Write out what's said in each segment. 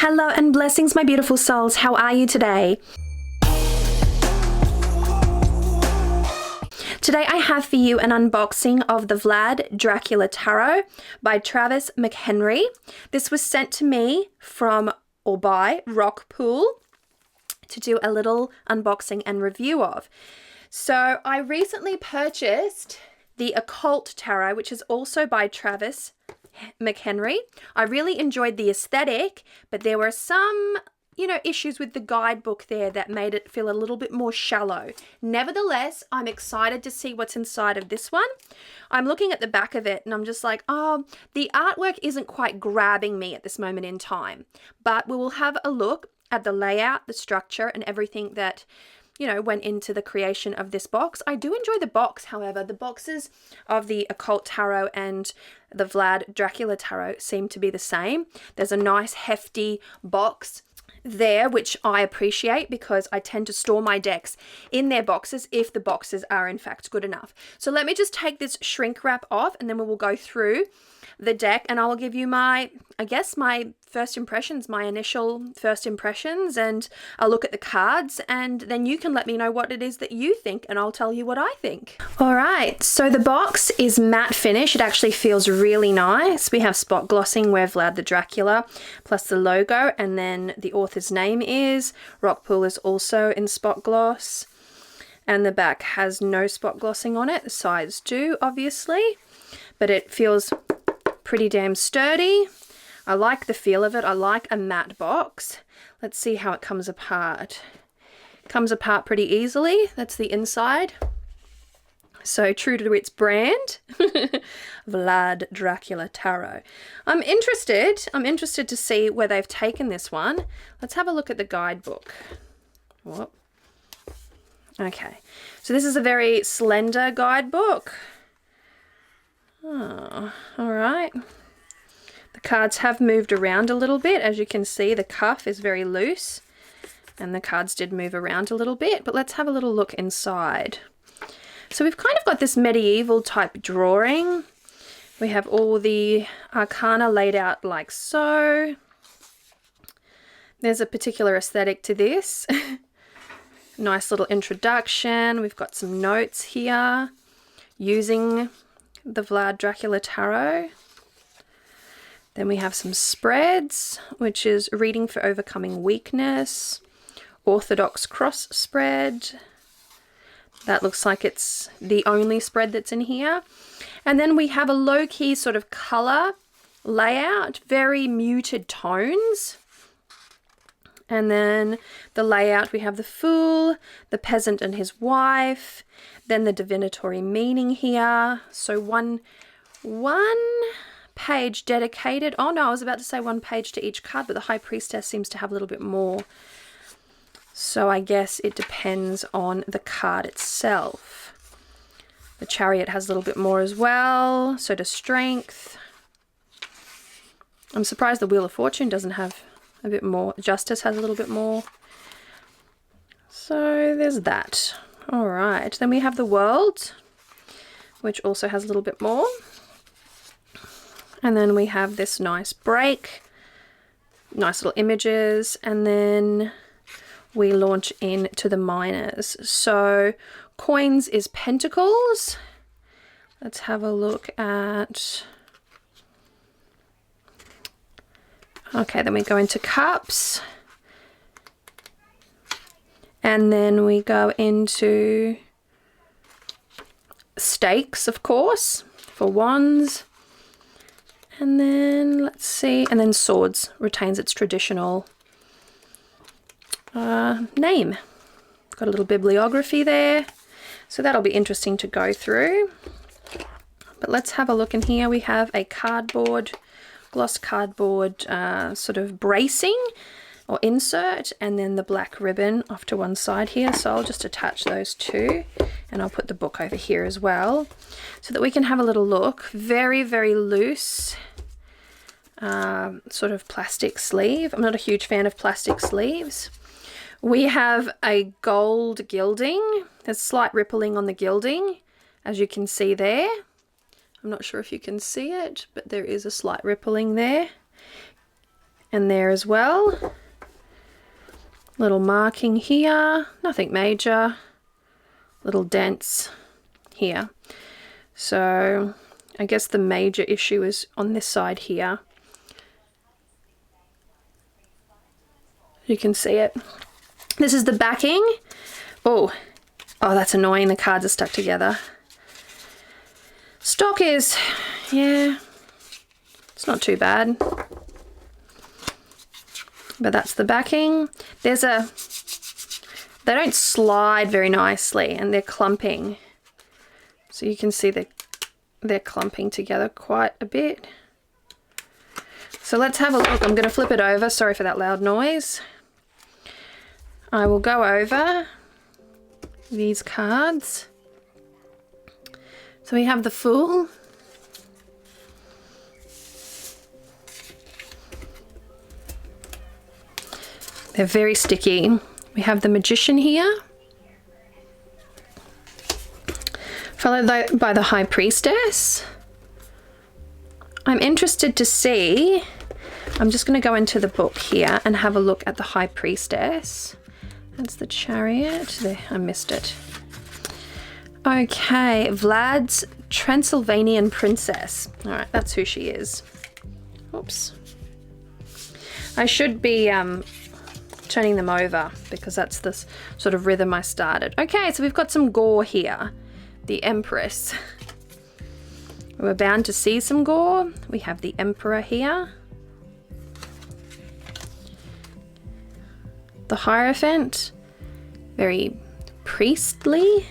Hello and blessings, my beautiful souls. How are you today? Today I have for you an unboxing of the Vlad Dracula Tarot by Travis McHenry. This was sent to me from or by Rockpool to do a little unboxing and review of. So I recently purchased the Occult Tarot, which is also by Travis McHenry. I really enjoyed the aesthetic, but there were some, issues with the guidebook there that made it feel a little bit more shallow. Nevertheless, I'm excited to see what's inside of this one. I'm looking at the back of it and I'm just like, oh, the artwork isn't quite grabbing me at this moment in time, but we will have a look at the layout, the structure, and everything that went into the creation of this box. I do enjoy the box, however. The boxes of the Occult Tarot and the Vlad Dracula Tarot seem to be the same. There's a nice hefty box there, which I appreciate because I tend to store my decks in their boxes if the boxes are in fact good enough. So let me just take this shrink wrap off and then we will go through the deck and I will give you my first impressions, my initial first impressions, and I'll look at the cards and then you can let me know what it is that you think and I'll tell you what I think. All right, so the box is matte finish. It actually feels really nice. We have spot glossing where Vlad the Dracula plus the logo and then the author's name is. Rockpool is also in spot gloss and the back has no spot glossing on it. The sides do, obviously, but it feels pretty damn sturdy. I like the feel of it. I like a matte box. Let's see how it comes apart. It comes apart pretty easily. That's the inside. So true to its brand. Vlad Dracula Tarot. I'm interested to see where they've taken this one. Let's have a look at the guidebook. Whoop. Okay. So this is a very slender guidebook. Oh, all right. The cards have moved around a little bit. As you can see, the cuff is very loose and the cards did move around a little bit, but let's have a little look inside. So we've kind of got this medieval type drawing. We have all the arcana laid out like so. There's a particular aesthetic to this. Nice little introduction. We've got some notes here using the Vlad Dracula Tarot. Then we have some spreads, which is reading for overcoming weakness, orthodox cross spread. That looks like it's the only spread that's in here. And then we have a low-key sort of color layout, very muted tones. And then the layout, we have the Fool, the Peasant and his wife, then the divinatory meaning here. So one page dedicated. Oh no, I was about to say one page to each card, but the High Priestess seems to have a little bit more. So I guess it depends on the card itself. The Chariot has a little bit more as well. So does Strength. I'm surprised the Wheel of Fortune doesn't have a bit more. Justice has a little bit more. So there's that. All right, then we have the World, which also has a little bit more. And then we have this nice break, nice little images, and then we launch into the minors. So coins is Pentacles. Let's have a look at... Okay, then we go into Cups. And then we go into Stakes, of course, for Wands. And then, let's see, and then Swords retains its traditional name. Got a little bibliography there. So that'll be interesting to go through. But let's have a look in here. We have a cardboard, gloss cardboard sort of bracing or insert, and then the black ribbon off to one side here. So I'll just attach those two and I'll put the book over here as well so that we can have a little look. Very, very loose sort of plastic sleeve. I'm not a huge fan of plastic sleeves. We have a gold gilding. There's slight rippling on the gilding, as you can see there. I'm not sure if you can see it, but there is a slight rippling there. and there as well. Little marking here, nothing major. Little dents here. So I guess the major issue is on this side here. You can see it. This is the backing. Oh, that's annoying. The cards are stuck together. Stock is, yeah, it's not too bad. But that's the backing. They don't slide very nicely, and they're clumping. So you can see they're clumping together quite a bit. So let's have a look. I'm going to flip it over. Sorry for that loud noise. I will go over these cards. So we have the Fool. They're very sticky. We have the Magician here, followed by the High Priestess. I'm interested to see, I'm just going to go into the book here and have a look at the High Priestess. That's the Chariot. There, I missed it. Okay, Vlad's Transylvanian Princess. All right, that's who she is. Oops. I should be turning them over because that's the sort of rhythm I started. Okay, so we've got some gore here. The Empress. We're bound to see some gore. We have the Emperor here. The Hierophant. Very priestly.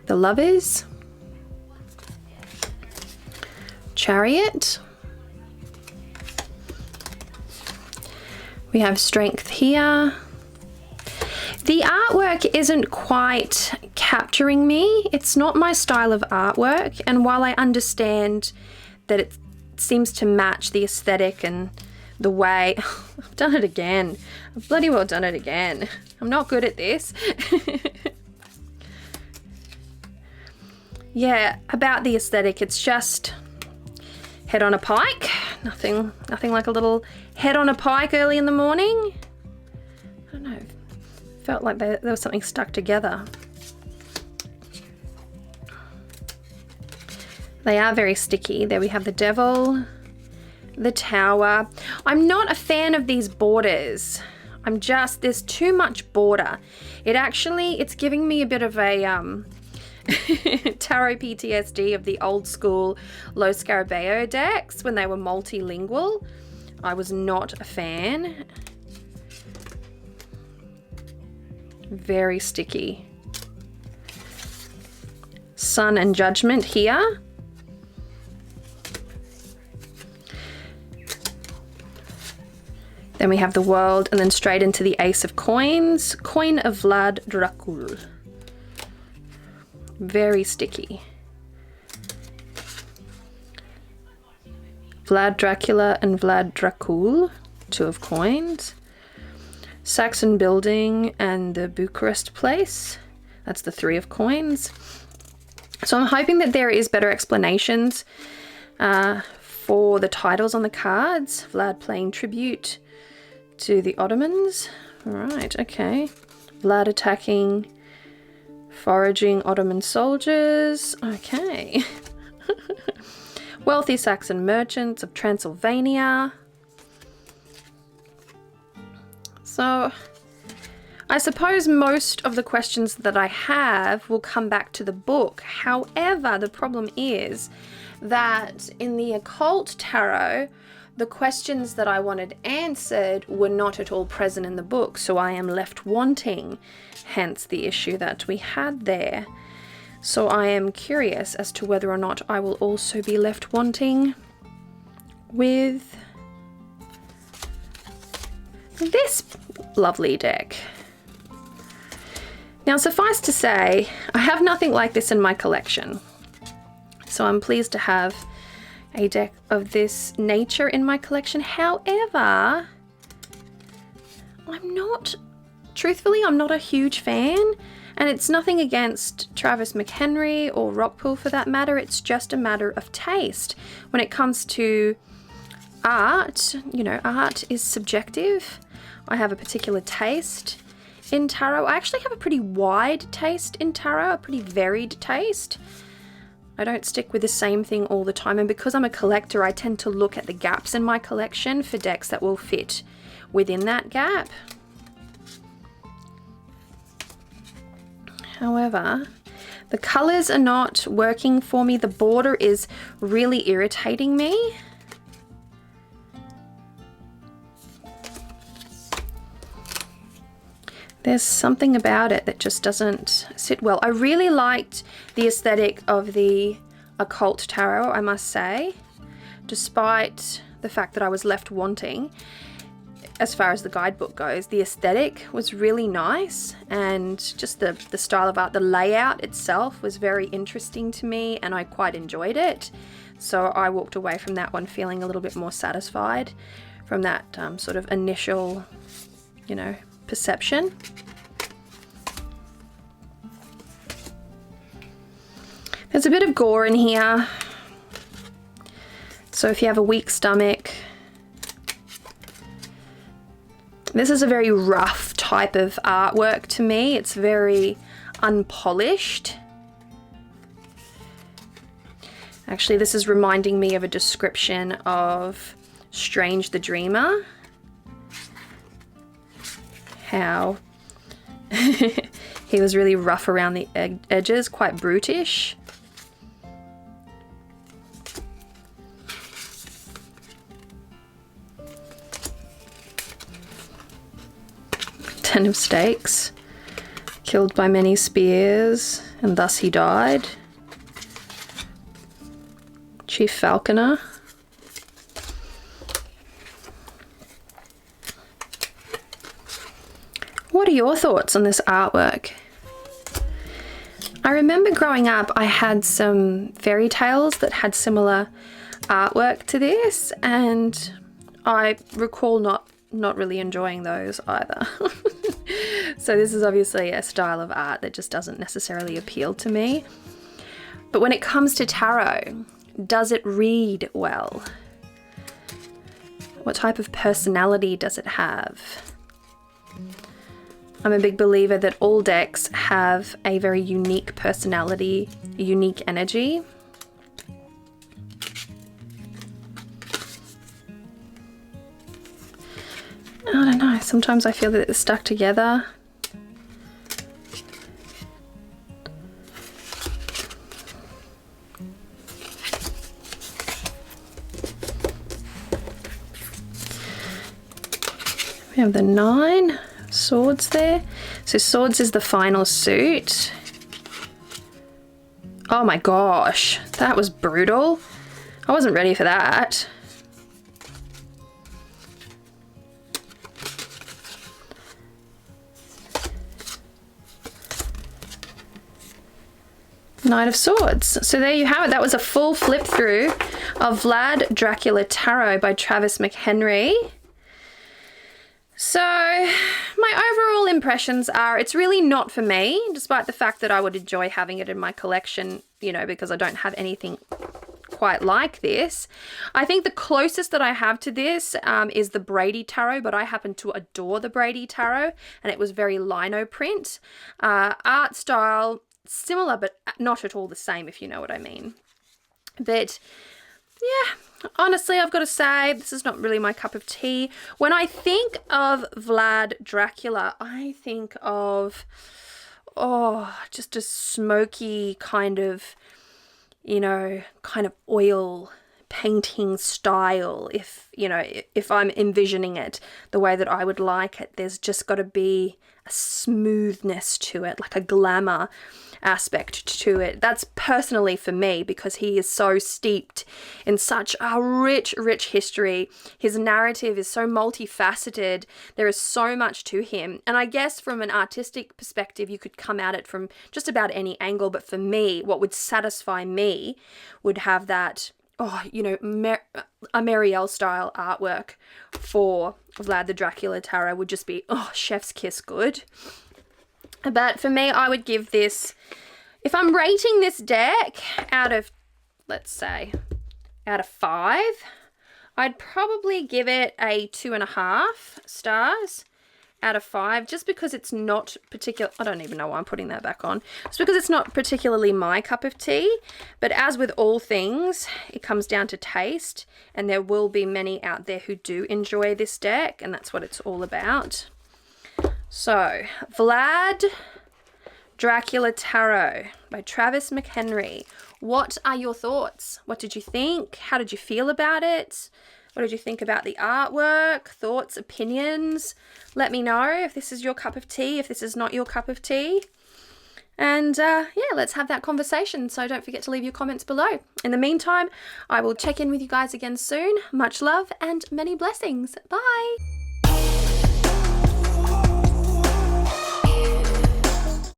The Lovers. Chariot. We have Strength here. The artwork isn't quite capturing me. It's not my style of artwork, and while I understand that it seems to match the aesthetic and the way... I've done it again. I've bloody well done it again. I'm not good at this. Yeah, about the aesthetic, it's just head on a pike. Nothing like a little head on a pike early in the morning. I don't know. Felt like there was something stuck together. They are very sticky. There we have the Devil, the Tower. I'm not a fan of these borders. There's too much border. It's giving me a bit of a tarot PTSD of the old school Los Scarabeo decks when they were multilingual. I was not a fan. Very sticky. Sun and Judgment here. Then we have the World, and then straight into the Ace of Coins. Coin of Vlad Dracula. Very sticky. Vlad Dracula and Vlad Dracul, 2 of Coins. Saxon Building and the Bucharest Place. That's the 3 of Coins. So I'm hoping that there is better explanations for the titles on the cards. Vlad playing tribute to the Ottomans. All right, okay. Vlad attacking, foraging Ottoman soldiers. Okay. Wealthy Saxon merchants of Transylvania. So I suppose most of the questions that I have will come back to the book. However, the problem is that in the occult tarot, the questions that I wanted answered were not at all present in the book, so I am left wanting, hence the issue that we had there. So I am curious as to whether or not I will also be left wanting with this lovely deck. Now, suffice to say, I have nothing like this in my collection, so I'm pleased to have a deck of this nature in my collection. However, truthfully, I'm not a huge fan, and it's nothing against Travis McHenry or Rockpool for that matter. It's just a matter of taste when it comes to art, you know, art is subjective. I have a particular taste in tarot. I actually have a pretty wide taste in tarot, a pretty varied taste. I don't stick with the same thing all the time, and because I'm a collector, I tend to look at the gaps in my collection for decks that will fit within that gap. However, the colors are not working for me. The border is really irritating me. There's something about it that just doesn't sit well. I really liked the aesthetic of the occult tarot, I must say, despite the fact that I was left wanting. As far as the guidebook goes, the aesthetic was really nice, and just the style of art, the layout itself was very interesting to me, and I quite enjoyed it. So I walked away from that one feeling a little bit more satisfied from that sort of initial, you know, perception. There's a bit of gore in here, so if you have a weak stomach, this is a very rough type of artwork to me. It's very unpolished. Actually, this is reminding me of a description of Strange the Dreamer. How he was really rough around the edges, quite brutish. Ten of Stakes, killed by many spears, and thus he died. Chief Falconer. What are your thoughts on this artwork? I remember growing up, I had some fairy tales that had similar artwork to this, and I recall not really enjoying those either. So this is obviously a style of art that just doesn't necessarily appeal to me. But when it comes to tarot, does it read well? What type of personality does it have? I'm a big believer that all decks have a very unique personality, unique energy. I don't know, sometimes I feel that it's stuck together. We have the 9 swords there. So swords is the final suit. Oh my gosh, that was brutal. I wasn't ready for that. Knight of Swords. So there you have it. That was a full flip through of Vlad Dracula Tarot by Travis McHenry. So my overall impressions are it's really not for me, despite the fact that I would enjoy having it in my collection, you know, because I don't have anything quite like this. I think the closest that I have to this is the Brady Tarot, but I happen to adore the Brady Tarot, and it was very lino print. Art style, similar, but not at all the same, if you know what I mean. But yeah, honestly, I've got to say, this is not really my cup of tea. When I think of Vlad Dracula, I think of, just a smoky kind of, you know, kind of oil painting style. If I'm envisioning it the way that I would like it, there's just got to be a smoothness to it, like a glamour aspect to it. That's personally for me, because he is so steeped in such a rich history. His narrative is so multifaceted. There is so much to him. And I guess from an artistic perspective, you could come at it from just about any angle. But for me, what would satisfy me would have that, a Marielle style artwork for Vlad the Dracula Tarot would just be, chef's kiss good. But for me, I would give this, if I'm rating this deck out of, let's say, out of 5, I'd probably give it a 2.5 stars out of 5, just because it's not particular. I don't even know why I'm putting that back on. It's because it's not particularly my cup of tea. But as with all things, it comes down to taste, and there will be many out there who do enjoy this deck, and that's what it's all about. So, Vlad Dracula Tarot by Travis McHenry. What are your thoughts? What did you think? How did you feel about it? What did you think about the artwork? Thoughts, opinions? Let me know if this is your cup of tea, if this is not your cup of tea. And yeah, let's have that conversation. So don't forget to leave your comments below. In the meantime, I will check in with you guys again soon. Much love and many blessings. Bye.